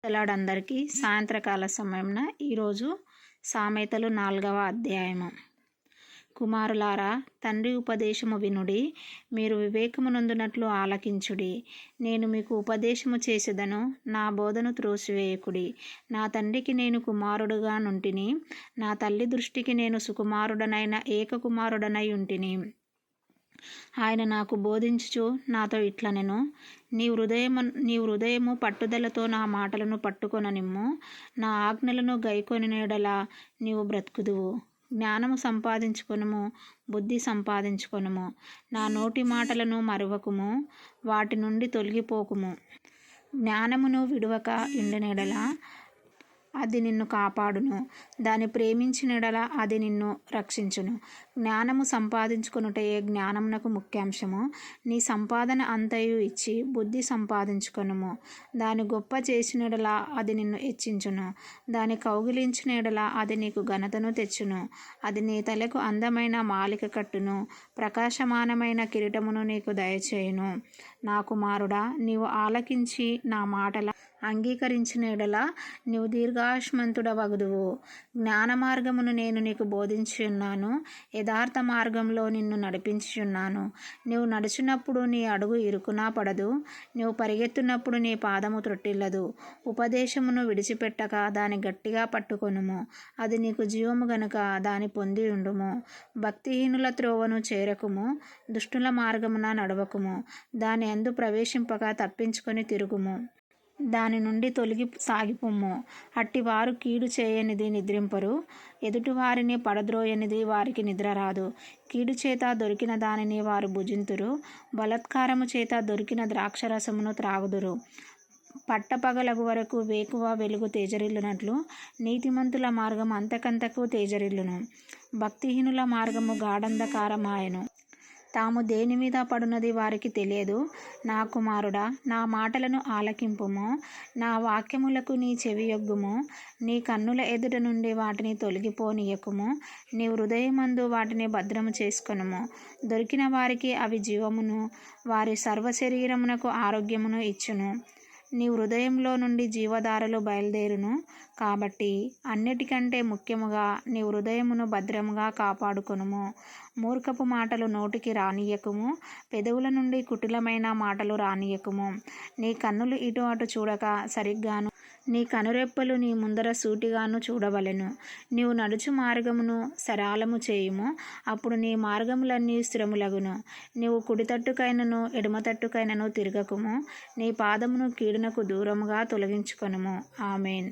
అందరికీ సాయంత్రకాల సమయంన ఈరోజు సామెతలు 4వ అధ్యాయము. కుమారులారా, తండ్రి ఉపదేశము వినుడి, మీరు వివేకమునందునట్లు ఆలకించుడి. నేను మీకు ఉపదేశము చేసేదను, నా బోధను త్రోసివేయకుడి. నా తండ్రికి నేను కుమారుడుగా నుంటిని, నా తల్లి దృష్టికి నేను సుకుమారుడనైన ఏకకుమారుడనై ఉంటిని. ఆయన నాకు బోధించుచు నాతో ఇట్లనెను, నీ హృదయము పట్టుదలతో నా మాటలను పట్టుకొననిమ్ము. నా ఆజ్ఞలను గైకొనిన యెడల నీవు బ్రతుకుదువు. జ్ఞానము సంపాదించుకొనుము, బుద్ధి సంపాదించుకొనుము. నా నోటి మాటలను మరువకుము, వాటి నుండి తొలగిపోకుము. జ్ఞానమును విడువక ఉండెనెడల అది నిన్ను కాపాడును, దాన్ని ప్రేమించిన యెడల అది నిన్ను రక్షించును. జ్ఞానము సంపాదించుకొనుటయే జ్ఞానమునకు ముఖ్యాంశము. నీ సంపాదన అంతయు ఇచ్చి బుద్ధి సంపాదించుకొనుము. దాన్ని గొప్ప చేసిన యెడల అది నిన్ను హెచ్చించును. దాన్ని కౌగిలించిన యెడల అది నీకు ఘనతను తెచ్చును. అది నీ తలకు అందమైన మాలిక కట్టును, ప్రకాశమానమైన కిరీటమును నీకు దయచేయును. నా కుమారుడా, నీవు ఆలకించి నా మాటల అంగీకరించిన యెడల నీవు దీర్ఘాయుష్మంతుడవగుదువు. జ్ఞాన మార్గమును నేను నీకు బోధించి ఉన్నాను, యథార్థ మార్గంలో నిన్ను నడిపించి ఉన్నాను. నీవు నడుచున్నప్పుడు నీ అడుగు ఇరుకున పడదు, నీవు పరిగెత్తున్నప్పుడు నీ పాదము త్రొట్టిల్లదు. ఉపదేశమును విడిచిపెట్టక దాన్ని గట్టిగా పట్టుకొనుము. అది నీకు జీవము గనుక దాన్ని పొంది ఉండుము. భక్తిహీనుల త్రోవను చేరకుము, దుష్టుల మార్గమున నడవకుము. దాని యందు ప్రవేశింపక తప్పించుకొని తిరుగుము. దాని నుండి తొలగి సాగిపొమ్ము. అట్టివారు కీడు చేయనిది నిద్రింపరు, ఎదుటివారిని పడద్రోయనిది వారికి నిద్ర రాదు. కీడు చేత దొరికిన దానిని వారు భుజింతురు, బలాత్కారము చేత దొరికిన ద్రాక్షరసమును త్రాగుదురు. పట్టపగలగు వరకు వేకువ వెలుగు తేజరిల్లునట్లు నీతిమంతుల మార్గం అంతకంతకు తేజరిల్లును. భక్తిహీనుల మార్గము గాఢంధకారమాయెను, తాము దేని మీద పడునది వారికి తెలియదు. నా కుమారుడా, నా మాటలను ఆలకింపుము, నా వాక్యములకు నీ చెవియొగ్గుము. నీ కన్నుల ఎదుట నుండి వాటిని తొలగిపోనీయకుము. నీ హృదయమందు వాటిని భద్రము చేసుకొనుము. దొరికిన వారికి అవి జీవమును, వారి సర్వశరీరమునకు ఆరోగ్యమును ఇచ్చును. నీ హృదయంలో నుండి జీవధారలు బయలుదేరును. కాబట్టి అన్నిటికంటే ముఖ్యముగా నీ హృదయమును భద్రముగా కాపాడుకొనుము. మూర్ఖపు మాటలు నోటికి రానియకుము, పెదవుల నుండి కుటిలమైన మాటలు రానియకుము. నీ కన్నులు ఇటు అటు చూడక సరిగ్గాను, నీ కనురెప్పలు నీ ముందర సూటిగాను చూడవలెను. నీవు నడుచు మార్గమును సరళము చేయుము, అప్పుడు నీ మార్గములన్నీ స్థిరములగును. నీవు కుడి తట్టుకైనను ఎడమ తట్టుకైనను తిరగకుము. నీ పాదమును కీడునకు దూరముగా తొలగించుకొనుము. ఆమేన్.